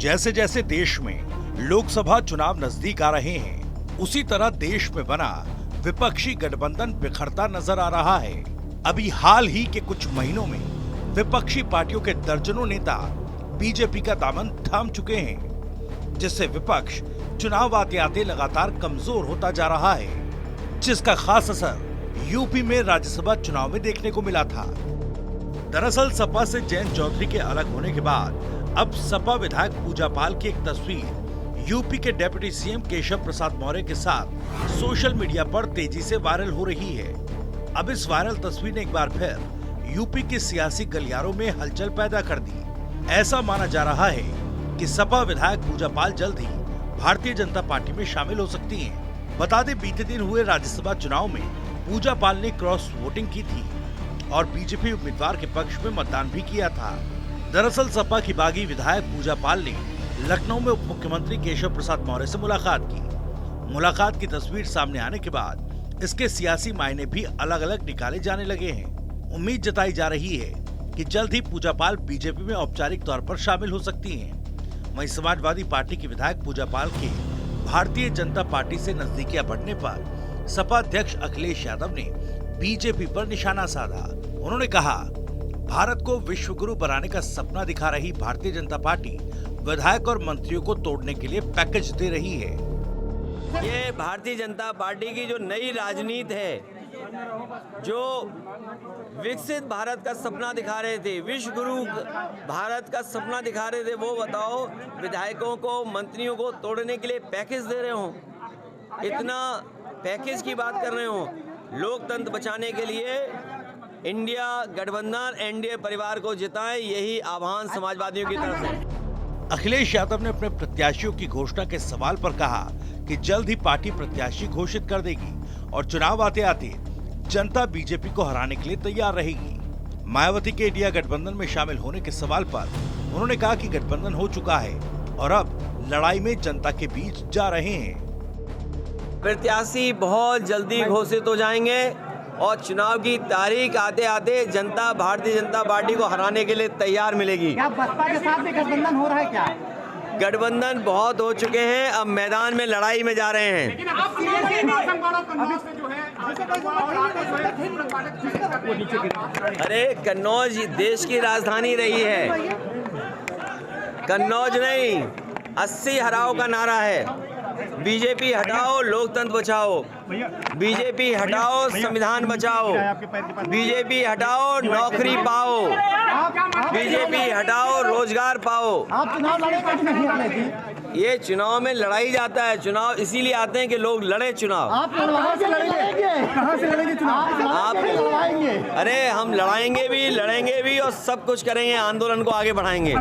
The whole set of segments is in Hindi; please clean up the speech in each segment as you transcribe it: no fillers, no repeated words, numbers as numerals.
जैसे जैसे देश में लोकसभा चुनाव नजदीक आ रहे हैं, उसी तरह देश में बना विपक्षी गठबंधन बिखरता नजर आ रहा है। अभी हाल ही के कुछ महीनों में विपक्षी पार्टियों के दर्जनों नेता बीजेपी का दामन थाम चुके हैं, जिससे विपक्ष चुनाव आते आते लगातार कमजोर होता जा रहा है, जिसका खास असर यूपी में राज्यसभा चुनाव में देखने को मिला था। दरअसल सपा से जयंत चौधरी के अलग होने के बाद अब सपा विधायक पूजा पाल की एक तस्वीर यूपी के डिप्टी सीएम केशव प्रसाद मौर्य के साथ सोशल मीडिया पर तेजी से वायरल हो रही है। अब इस वायरल तस्वीर ने एक बार फिर यूपी के सियासी गलियारों में हलचल पैदा कर दी। ऐसा माना जा रहा है कि सपा विधायक पूजा पाल जल्द ही भारतीय जनता पार्टी में शामिल हो सकती हैं। बता दें, बीते दिन हुए राज्यसभा चुनाव में पूजा पाल ने क्रॉस वोटिंग की थी और बीजेपी उम्मीदवार के पक्ष में मतदान भी किया था। दरअसल सपा की बागी विधायक पूजा पाल ने लखनऊ में उप मुख्यमंत्री केशव प्रसाद मौर्य से मुलाकात की। मुलाकात की तस्वीर सामने आने के बाद इसके सियासी मायने भी अलग अलग निकाले जाने लगे हैं। उम्मीद जताई जा रही है कि जल्द ही पूजा पाल बीजेपी में औपचारिक तौर पर शामिल हो सकती हैं। वहीं समाजवादी पार्टी की विधायक पूजा पाल के भारतीय जनता पार्टी से नजदीकियां बढ़ने पर सपा अध्यक्ष अखिलेश यादव ने बीजेपी पर निशाना साधा। उन्होंने कहा, भारत को विश्व गुरु बनाने का सपना दिखा रही भारतीय जनता पार्टी विधायक और मंत्रियों को तोड़ने के लिए पैकेज दे रही है। ये भारतीय जनता पार्टी की जो नई राजनीति है, जो विकसित भारत का सपना दिखा रहे थे, विश्व गुरु भारत का सपना दिखा रहे थे, वो बताओ विधायकों को मंत्रियों को तोड़ने के लिए पैकेज दे रहे हो। इतना पैकेज की बात कर रहे हो। लोकतंत्र बचाने के लिए इंडिया गठबंधन एनडीए परिवार को जिताएं, यही आह्वान समाजवादियों की तरफ से। अखिलेश यादव ने अपने प्रत्याशियों की घोषणा के सवाल पर कहा कि जल्द ही पार्टी प्रत्याशी घोषित कर देगी और चुनाव आते आते जनता बीजेपी को हराने के लिए तैयार रहेगी। मायावती के इंडिया गठबंधन में शामिल होने के सवाल पर उन्होंने कहा कि गठबंधन हो चुका है और अब लड़ाई में जनता के बीच जा रहे हैं। प्रत्याशी बहुत जल्दी घोषित हो जाएंगे और चुनाव की तारीख आते आते जनता भारतीय जनता पार्टी को हराने के लिए तैयार मिलेगी। क्या बसपा के साथ भी गठबंधन हो रहा है क्या? गठबंधन बहुत हो चुके हैं, अब मैदान में लड़ाई में जा रहे हैं। अरे कन्नौज देश की राजधानी रही है, कन्नौज नहीं, 80 हराओ का नारा है। बीजेपी हटाओ, लोकतंत्र बचाओ। बीजेपी हटाओ, संविधान बचाओ। बीजेपी हटाओ, नौकरी पाओ। बीजेपी हटाओ, रोजगार पाओ। आप चुनाव लड़ेंगे कि नहीं लड़ेंगे? ये चुनाव में लड़ाई जाता है। चुनाव इसीलिए आते हैं कि लोग लड़े चुनाव। आप कहाँ से लड़ेंगे? कहाँ से लड़ेंगे चुनाव? आप लड़ाएंगे? अरे हम लड़ाएंगे भी, लड़ेंगे भी और सब कुछ करेंगे, आंदोलन को आगे बढ़ाएंगे।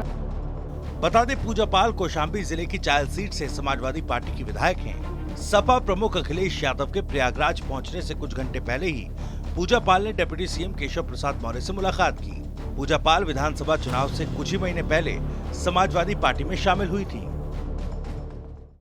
बता दें, पूजा पाल कौशाम्बी जिले की चायल सीट से समाजवादी पार्टी की विधायक हैं। सपा प्रमुख अखिलेश यादव के प्रयागराज पहुंचने से कुछ घंटे पहले ही पूजा पाल ने डिप्टी सीएम केशव प्रसाद मौर्य से मुलाकात की। पूजा पाल विधानसभा चुनाव से कुछ ही महीने पहले समाजवादी पार्टी में शामिल हुई थी।